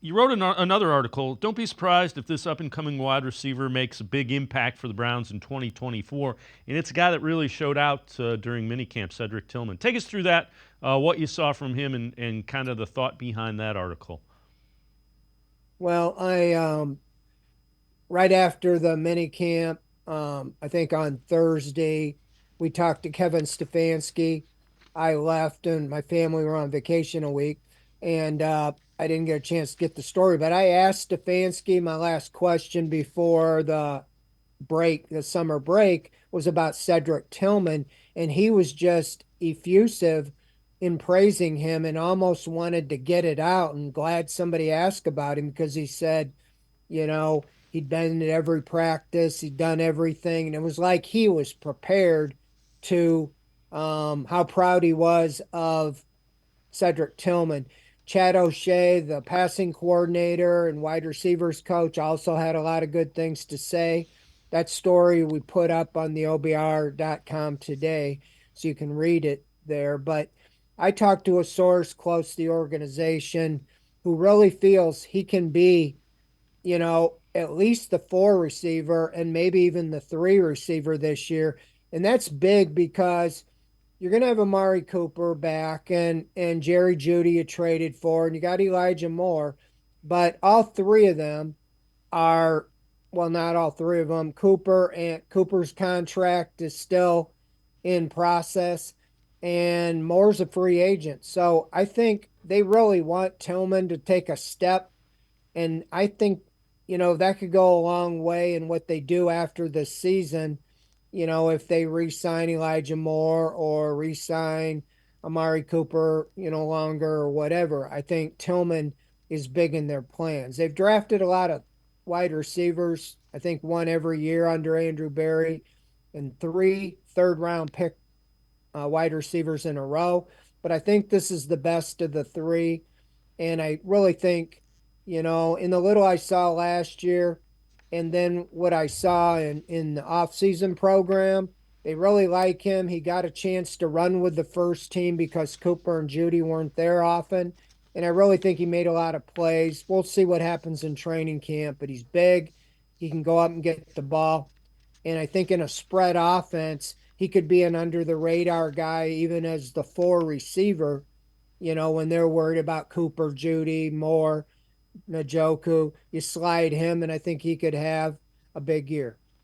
You wrote another article. Don't be surprised if this up and coming wide receiver makes a big impact for the Browns in 2024. And it's a guy that really showed out during minicamp, Cedric Tillman. Take us through that, what you saw from him, and kind of the thought behind that article. Well, I right after the mini camp, I think on Thursday, we talked to Kevin Stefanski. I left and my family were on vacation a week, and I didn't get a chance to get the story. But I asked Stefanski my last question before the summer break was about Cedric Tillman, and he was just effusive in praising him and almost wanted to get it out. And glad somebody asked about him because he said, you know, he'd been at every practice, he'd done everything, and it was like he was prepared to how proud he was of Cedric Tillman. Chad O'Shea, the passing coordinator and wide receivers coach, also had a lot of good things to say. That story we put up on the OBR.com today, so you can read it there. But I talked to a source close to the organization who really feels he can be, at least the four receiver and maybe even the three receiver this year. And that's big because you're going to have Amari Cooper back and Jerry Judy you traded for, and you got Elijah Moore. But all three of them are, well, not all three of them. Cooper's contract is still in process, and Moore's a free agent. So I think they really want Tillman to take a step, and I think, that could go a long way in what they do after this season. If they re sign Elijah Moore or re sign Amari Cooper, longer or whatever, I think Tillman is big in their plans. They've drafted a lot of wide receivers, I think one every year under Andrew Berry, and three third round pick wide receivers in a row. But I think this is the best of the three. And I really think, in the little I saw last year and then what I saw in the offseason program, they really like him. He got a chance to run with the first team because Cooper and Judy weren't there often. And I really think he made a lot of plays. We'll see what happens in training camp, but he's big. He can go up and get the ball. And I think in a spread offense, he could be an under the radar guy, even as the four receiver, when they're worried about Cooper, Judy, Moore, Najoku. You slide him, and I think he could have a big year.